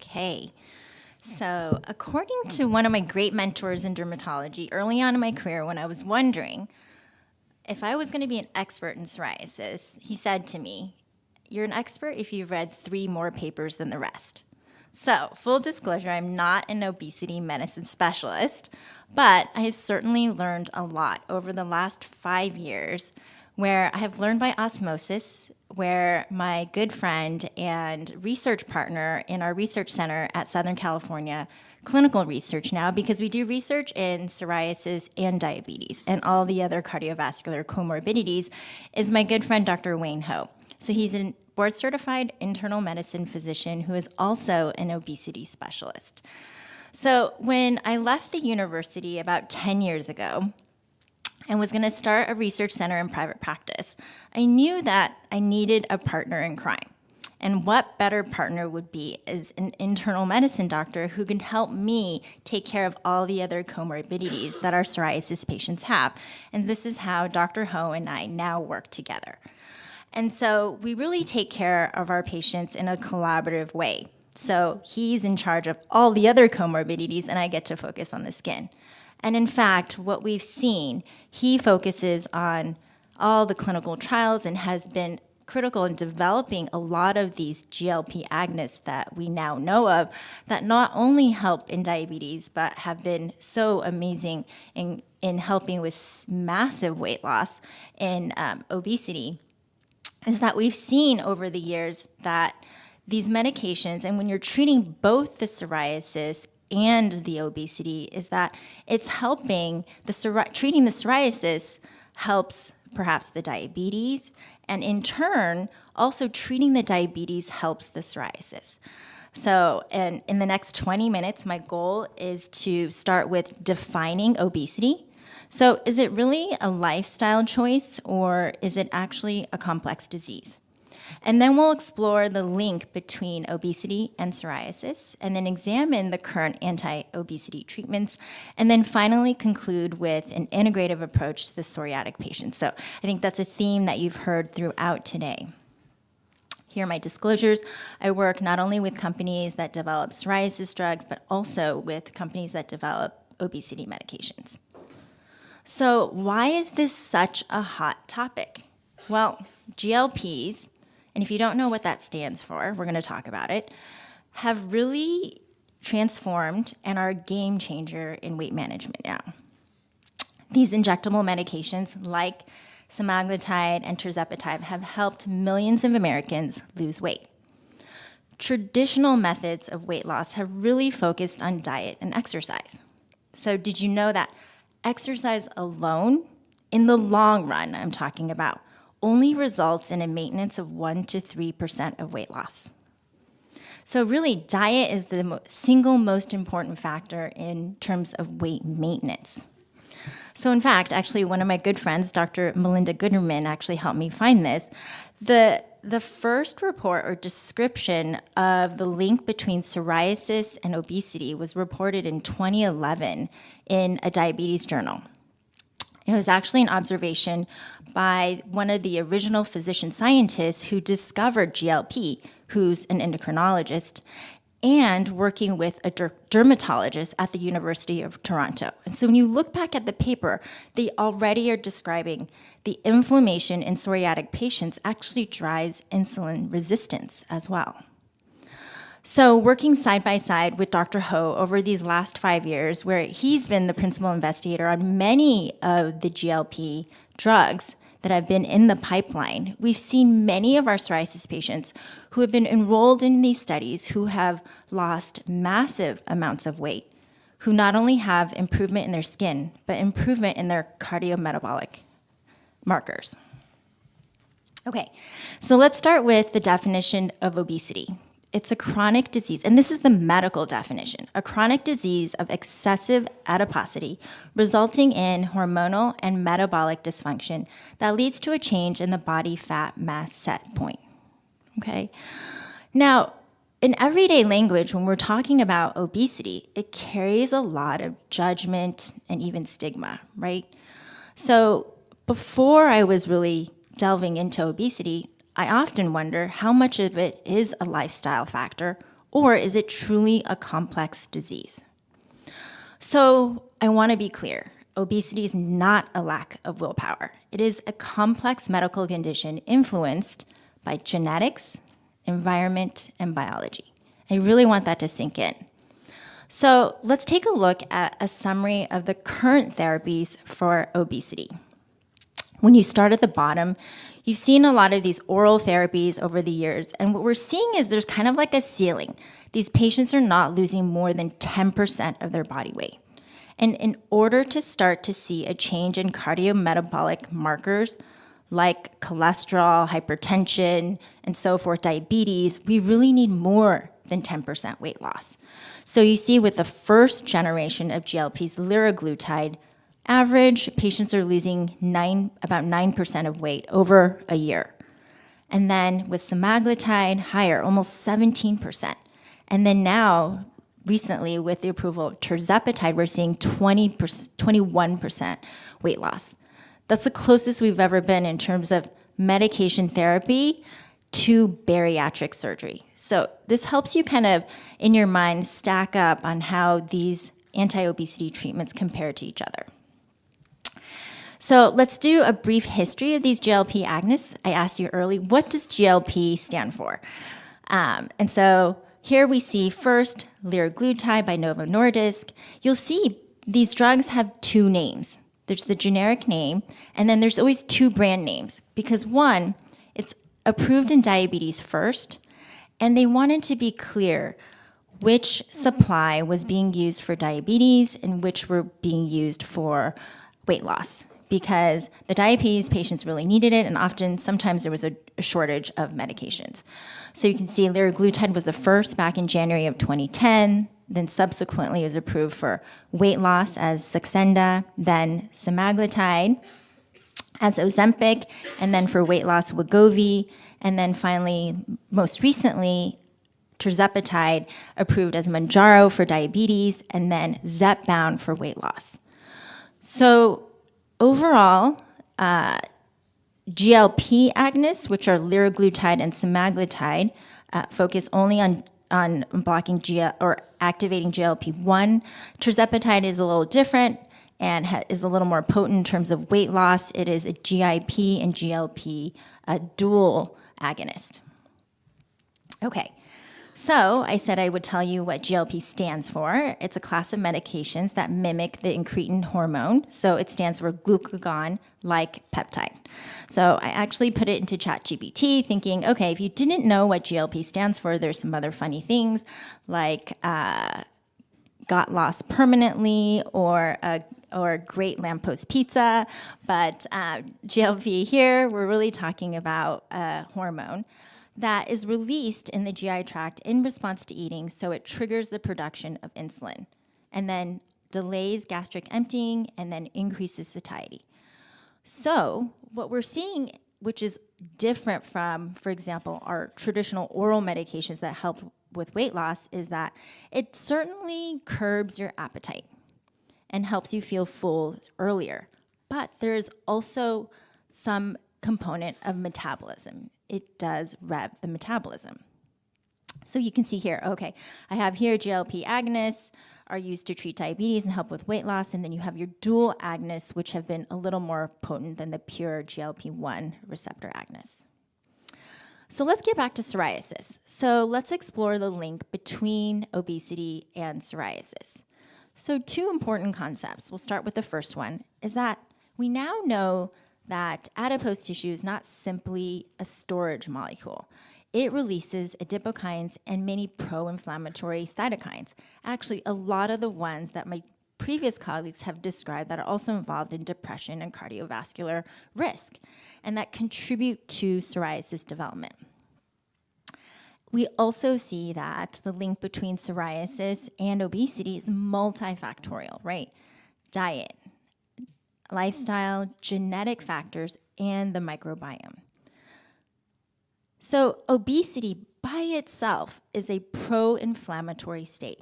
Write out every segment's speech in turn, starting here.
Okay. So, according to one of my great mentors in dermatology early on in my career, when I was wondering if I was going to be an expert in psoriasis, he said to me, "You're an expert if you've read 3 more papers than the rest." So, full disclosure, I'm not an obesity medicine specialist, but I have certainly learned a lot over the last 5 years, where I have learned by osmosis, where my good friend and research partner in our research center at Southern California, clinical research now, because we do research in psoriasis and diabetes and all the other cardiovascular comorbidities, is my good friend Dr. Wayne Ho. So he's a board-certified internal medicine physician who is also an obesity specialist. So when I left the university about 10 years ago and was going to start a research center in private practice, I knew that I needed a partner in crime. And what better partner would be as an internal medicine doctor who can help me take care of all the other comorbidities that our psoriasis patients have. And this is how Dr. Ho and I now work together. And so we really take care of our patients in a collaborative way. So he's in charge of all the other comorbidities, and I get to focus on the skin. And in fact, what we've seen, he focuses on all the clinical trials and has been critical in developing a lot of these GLP agonists that we now know of that not only help in diabetes, but have been so amazing in helping with massive weight loss in obesity, is that we've seen over the years that these medications, and when you're treating both the psoriasis and the obesity, is that it's helping treating the psoriasis helps perhaps the diabetes, and in turn, also treating the diabetes helps the psoriasis. So, and in the next 20 minutes, my goal is to start with defining obesity. So is it really a lifestyle choice, or is it actually a complex disease? And then we'll explore the link between obesity and psoriasis, and then examine the current anti-obesity treatments, and then finally conclude with an integrative approach to the psoriatic patient. So I think that's a theme that you've heard throughout today. Here are my disclosures. I work not only with companies that develop psoriasis drugs, but also with companies that develop obesity medications. So why is this such a hot topic? Well, GLPs, and if you don't know what that stands for, we're going to talk about it, have really transformed and are a game changer in weight management now. These injectable medications like semaglutide and tirzepatide have helped millions of Americans lose weight. Traditional methods of weight loss have really focused on diet and exercise. So did you know that exercise alone, in the long run I'm talking about, only results in a maintenance of 1 to 3% of weight loss? So really, diet is the single most important factor in terms of weight maintenance. So in fact, actually one of my good friends, Dr. Melinda Gooderman, actually helped me find this. The first report or description of the link between psoriasis and obesity was reported in 2011 in a diabetes journal. It was actually an observation by one of the original physician scientists who discovered GLP, who's an endocrinologist, and working with a dermatologist at the University of Toronto. And so when you look back at the paper, they already are describing the inflammation in psoriatic patients actually drives insulin resistance as well. So working side by side with Dr. Ho over these last 5 years, where he's been the principal investigator on many of the GLP drugs that have been in the pipeline, we've seen many of our psoriasis patients who have been enrolled in these studies who have lost massive amounts of weight, who not only have improvement in their skin, but improvement in their cardiometabolic markers. Okay, so let's start with the definition of obesity. It's a chronic disease, and this is the medical definition, a chronic disease of excessive adiposity resulting in hormonal and metabolic dysfunction that leads to a change in the body fat mass set point. Okay? Now, in everyday language, when we're talking about obesity, it carries a lot of judgment and even stigma, right? So before I was really delving into obesity, I often wonder how much of it is a lifestyle factor Or is it truly a complex disease? So I want to be clear. Obesity is not a lack of willpower. It is a complex medical condition influenced by genetics, environment, and biology. I really want that to sink in. So let's take a look at a summary of the current therapies for obesity. When you start at the bottom, you've seen a lot of these oral therapies over the years, and what we're seeing is there's kind of like a ceiling. These patients are not losing more than 10% of their body weight. And in order to start to see a change in cardiometabolic markers like cholesterol, hypertension, and so forth, diabetes, we really need more than 10% weight loss. So you see with the first generation of GLPs, liraglutide, average patients are losing about 9% of weight over a year. And then with semaglutide, higher, almost 17%. And then now, recently, with the approval of tirzepatide, we're seeing 21% weight loss. That's the closest we've ever been in terms of medication therapy to bariatric surgery. So this helps you kind of, in your mind, stack up on how these anti-obesity treatments compare to each other. So let's do a brief history of these GLP agonists. I asked you earlier, what does GLP stand for? And so here we see first liraglutide by Novo Nordisk. You'll see these drugs have two names. There's the generic name, and then there's always two brand names because one, it's approved in diabetes first, and they wanted to be clear which supply was being used for diabetes and which were being used for weight loss because the diabetes patients really needed it, and sometimes there was a shortage of medications. So you can see liraglutide was the first back in January of 2010, then subsequently was approved for weight loss as Saxenda, then semaglutide as Ozempic, and then for weight loss, Wegovy, and then finally, most recently, tirzepatide approved as Mounjaro for diabetes, and then Zepbound for weight loss. So overall, GLP agonists, which are liraglutide and semaglutide, focus only on blocking or activating GLP-1. Tirzepatide is a little different and is a little more potent in terms of weight loss. It is a GIP and GLP dual agonist. Okay. So I said I would tell you what GLP stands for. It's a class of medications that mimic the incretin hormone. So it stands for glucagon-like peptide. So I actually put it into ChatGPT thinking, okay, if you didn't know what GLP stands for, there's some other funny things like got lost permanently or great lamppost pizza. But GLP here, we're really talking about a hormone that is released in the GI tract in response to eating, so it triggers the production of insulin, and then delays gastric emptying, and then increases satiety. So what we're seeing, which is different from, for example, our traditional oral medications that help with weight loss, is that it certainly curbs your appetite and helps you feel full earlier. But there's also some component of metabolism. It does rev the metabolism. So you can see here, okay, I have here GLP agonists are used to treat diabetes and help with weight loss, and then you have your dual agonists, which have been a little more potent than the pure GLP-1 receptor agonists. So let's get back to psoriasis. So let's explore the link between obesity and psoriasis. So two important concepts. We'll start with the first one, is that we now know that adipose tissue is not simply a storage molecule. It releases adipokines and many pro-inflammatory cytokines. Actually, a lot of the ones that my previous colleagues have described that are also involved in depression and cardiovascular risk, and that contribute to psoriasis development. We also see that the link between psoriasis and obesity is multifactorial, right? Diet, lifestyle, genetic factors, and the microbiome. So obesity by itself is a pro-inflammatory state.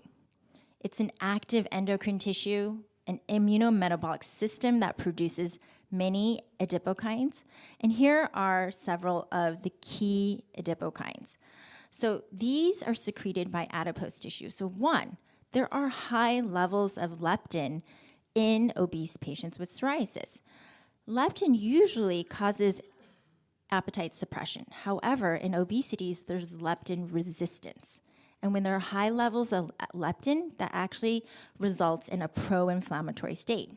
It's an active endocrine tissue, an immunometabolic system that produces many adipokines. And here are several of the key adipokines. So these are secreted by adipose tissue. So one, there are high levels of leptin in obese patients with psoriasis. Leptin usually causes appetite suppression. However, in obesities, there's leptin resistance. And when there are high levels of leptin, that actually results in a pro-inflammatory state.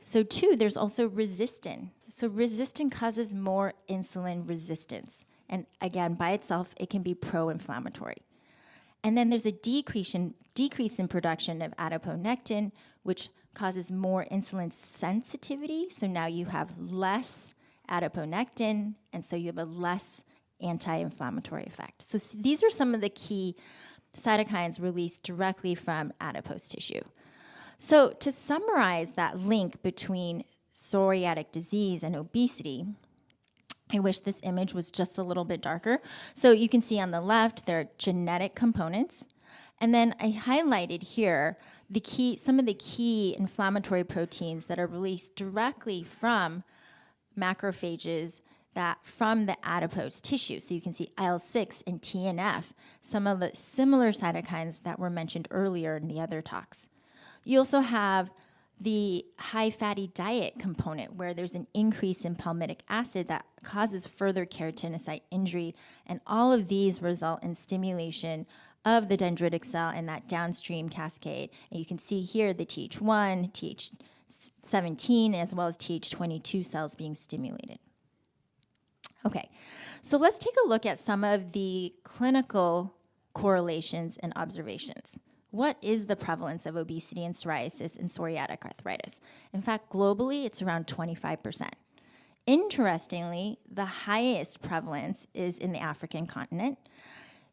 So two, there's also resistin. So resistin causes more insulin resistance. And again, by itself, it can be pro-inflammatory. And then there's a decrease in production of adiponectin, which causes more insulin sensitivity. So now you have less adiponectin, and so you have a less anti-inflammatory effect. So these are some of the key cytokines released directly from adipose tissue. So to summarize that link between psoriatic disease and obesity, I wish this image was just a little bit darker. So you can see on the left, there are genetic components. And then I highlighted here some of the key inflammatory proteins that are released directly from macrophages from the adipose tissue. So you can see IL-6 and TNF, some of the similar cytokines that were mentioned earlier in the other talks. You also have the high fatty diet component, where there's an increase in palmitic acid that causes further keratinocyte injury, and all of these result in stimulation of the dendritic cell and that downstream cascade. And you can see here the Th1, Th17, as well as Th22 cells being stimulated. Okay, so let's take a look at some of the clinical correlations and observations. What is the prevalence of obesity and psoriasis and psoriatic arthritis? In fact, globally, it's around 25%. Interestingly, the highest prevalence is in the African continent.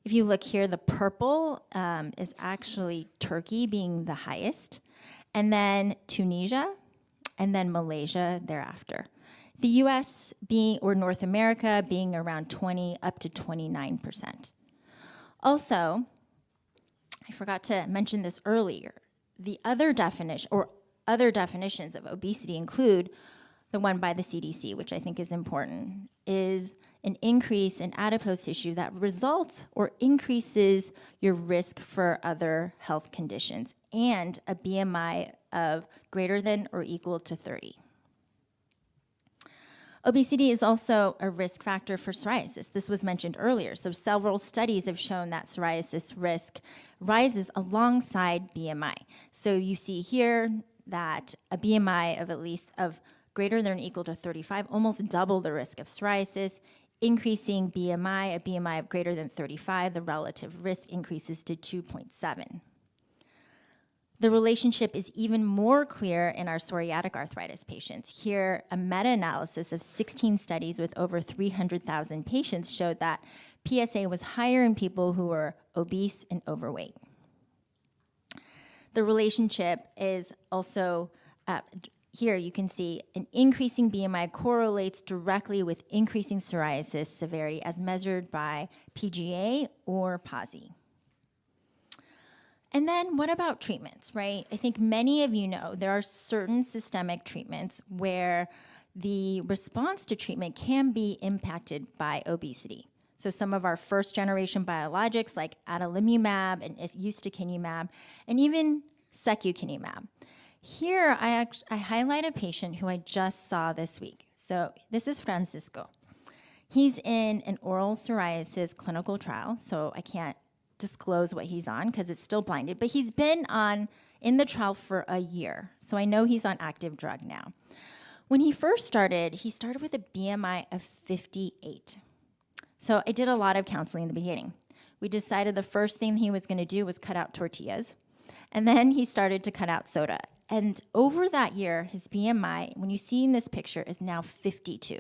If you look here, the purple is actually Turkey being the highest, and then Tunisia, and then Malaysia thereafter. The US or North America being around 20 up to 29%. Also, I forgot to mention this earlier. The other definitions of obesity include the one by the CDC, which I think is important, is an increase in adipose tissue that results or increases your risk for other health conditions, and a BMI of greater than or equal to 30. Obesity is also a risk factor for psoriasis. This was mentioned earlier. So several studies have shown that psoriasis risk rises alongside BMI. So you see here that a BMI of greater than or equal to 35 almost double the risk of psoriasis. Increasing BMI, a BMI of greater than 35, the relative risk increases to 2.7. The relationship is even more clear in our psoriatic arthritis patients. Here, a meta-analysis of 16 studies with over 300,000 patients showed that PSA was higher in people who were obese and overweight. The relationship is also, here you can see an increasing BMI correlates directly with increasing psoriasis severity as measured by PGA or PASI. And then what about treatments, right? I think many of you know there are certain systemic treatments where the response to treatment can be impacted by obesity. So some of our first generation biologics like adalimumab and ustekinumab and even secukinumab. Here I highlight a patient who I just saw this week. So this is Francisco. He's in an oral psoriasis clinical trial, so I can't disclose what he's on because it's still blinded, but he's been in the trial for a year, so I know he's on active drug now. When he first started, he started with a BMI of 58. So I did a lot of counseling in the beginning. We decided the first thing he was going to do was cut out tortillas, and then he started to cut out soda. And over that year, his BMI, when you see in this picture, is now 52.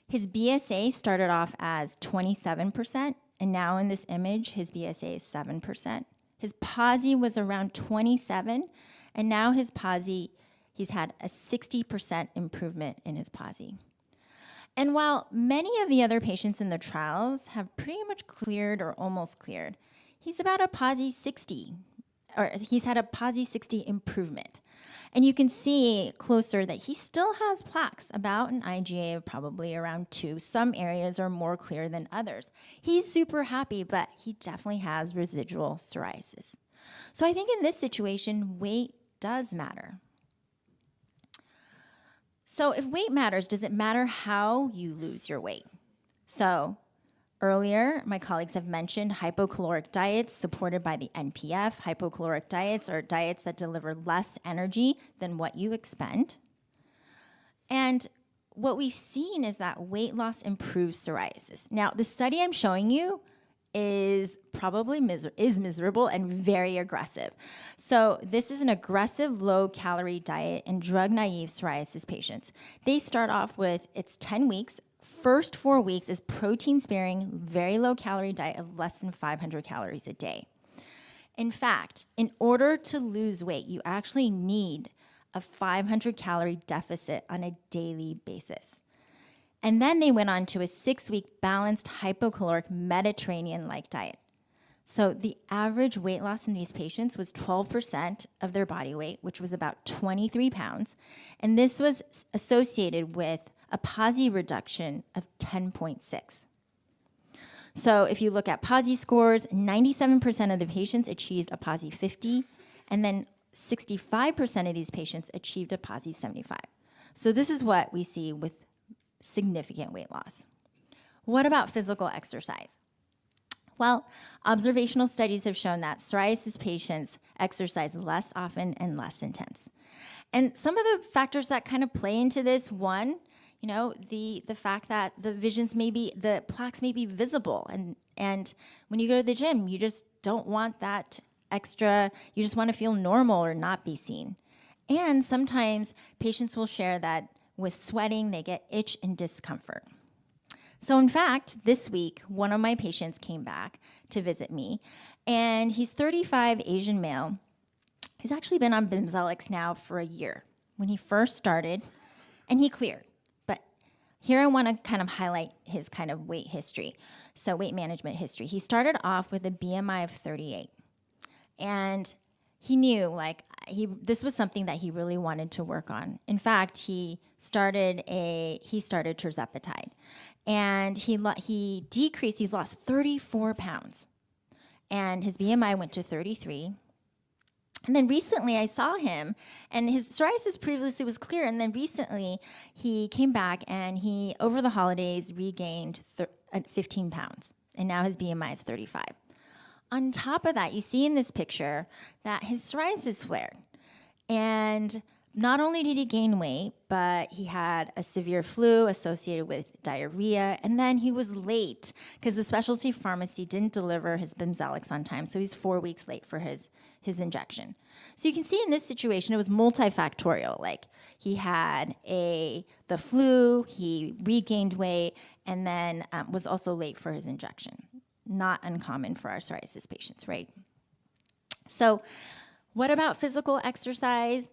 His BSA started off as 27%, and now in this image, his BSA is 7%. His PASI was around 27, and now his PASI, he's had a 60% improvement in his PASI. And while many of the other patients in the trials have pretty much cleared or almost cleared, he's about a PASI 60, or he's had a PASI 60 improvement. And you can see closer that he still has plaques, about an IGA of probably around 2. Some areas are more clear than others. He's super happy, but he definitely has residual psoriasis. So I think in this situation, weight does matter. So if weight matters, does it matter how you lose your weight? So earlier, my colleagues have mentioned hypocaloric diets supported by the NPF. Hypocaloric diets are diets that deliver less energy than what you expend. And what we've seen is that weight loss improves psoriasis. Now, the study I'm showing you is probably miserable and very aggressive. So this is an aggressive low-calorie diet in drug-naive psoriasis patients. They start off with, it's 10 weeks. First 4 weeks is protein-sparing, very low-calorie diet of less than 500 calories a day. In fact, in order to lose weight, you actually need a 500-calorie deficit on a daily basis. And then they went on to a 6-week balanced hypocaloric Mediterranean-like diet. So the average weight loss in these patients was 12% of their body weight, which was about 23 pounds. And this was associated with a PASI reduction of 10.6. So if you look at PASI scores, 97% of the patients achieved a PASI 50, and then 65% of these patients achieved a PASI 75. So this is what we see with significant weight loss. What about physical exercise? Well, observational studies have shown that psoriasis patients exercise less often and less intense. And some of the factors that kind of play into this, one, the fact that the plaques may be visible. And when you go to the gym, you just don't want that extra, you just want to feel normal or not be seen. And sometimes patients will share that with sweating, they get itch and discomfort. So in fact, this week, one of my patients came back to visit me, and he's 35, Asian male. He's actually been on Bimzelx now for a year. When he first started, and he cleared. But here I want to kind of highlight his kind of weight history. So weight management history. He started off with a BMI of 38. And he knew, this was something that he really wanted to work on. In fact, he started tirzepatide, and he lost 34 pounds, and his BMI went to 33. And then recently I saw him, and his psoriasis previously was clear, and then recently he came back, and he, over the holidays, regained 15 pounds, and now his BMI is 35. On top of that, you see in this picture that his psoriasis flared. And not only did he gain weight, but he had a severe flu associated with diarrhea. And then he was late because the specialty pharmacy didn't deliver his Bimzelx on time. So he's 4 weeks late for his injection. So you can see in this situation, it was multifactorial. Like he had the flu, he regained weight, and then was also late for his injection. Not uncommon for our psoriasis patients, right? So what about physical exercise?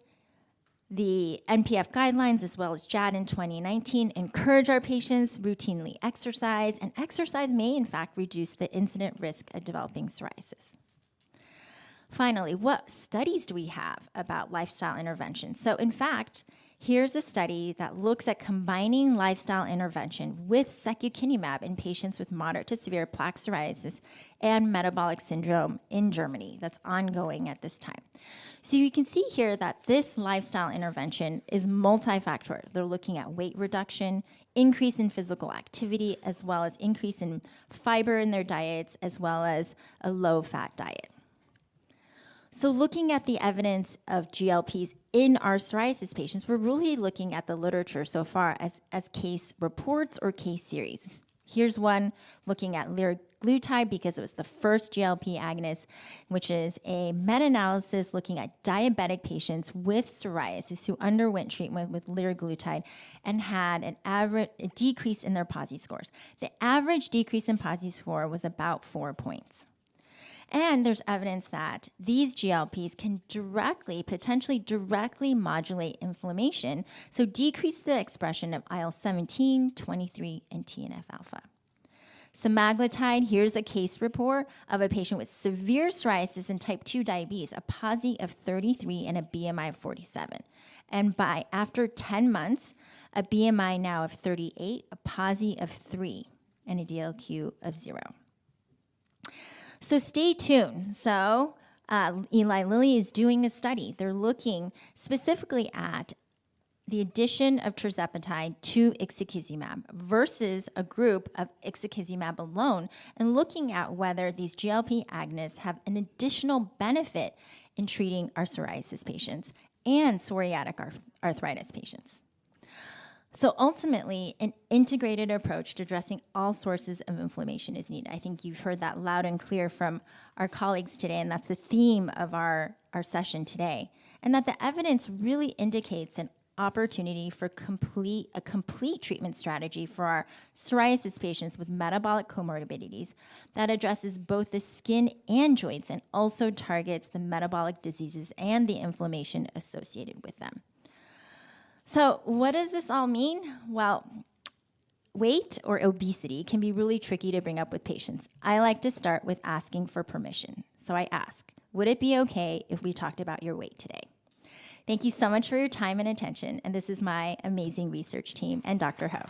The NPF guidelines, as well as JAD in 2019, encourage our patients routinely exercise, and exercise may, in fact, reduce the incident risk of developing psoriasis. Finally, what studies do we have about lifestyle interventions? So, in fact, here's a study that looks at combining lifestyle intervention with secukinumab in patients with moderate to severe plaque psoriasis and metabolic syndrome in Germany. That's ongoing at this time. So you can see here that this lifestyle intervention is multifactorial. They're looking at weight reduction, increase in physical activity, as well as increase in fiber in their diets, as well as a low-fat diet. So looking at the evidence of GLPs in our psoriasis patients, we're really looking at the literature so far as case reports or case series. Here's one looking at liraglutide because it was the first GLP agonist, which is a meta-analysis looking at diabetic patients with psoriasis who underwent treatment with liraglutide and had a decrease in their PASI scores. The average decrease in PASI score was about 4 points. And there's evidence that these GLPs can potentially directly modulate inflammation, so decrease the expression of IL-17, 23, and TNF-alpha. Semaglutide, here's a case report of a patient with severe psoriasis and type 2 diabetes, a PASI of 33 and a BMI of 47. And after 10 months, a BMI now of 38, a PASI of 3, and a DLQ of 0. So stay tuned. So Eli Lilly is doing a study. They're looking specifically at the addition of tirzepatide to ixekizumab versus a group of ixekizumab alone, and looking at whether these GLP agonists have an additional benefit in treating our psoriasis patients and psoriatic arthritis patients. So ultimately, an integrated approach to addressing all sources of inflammation is needed. I think you've heard that loud and clear from our colleagues today, and that's the theme of our session today. And that the evidence really indicates an opportunity for a complete treatment strategy for our psoriasis patients with metabolic comorbidities that addresses both the skin and joints and also targets the metabolic diseases and the inflammation associated with them. So what does this all mean? Well, weight or obesity can be really tricky to bring up with patients. I like to start with asking for permission. So I ask, would it be okay if we talked about your weight today? Thank you so much for your time and attention, and this is my amazing research team and Dr. Ho.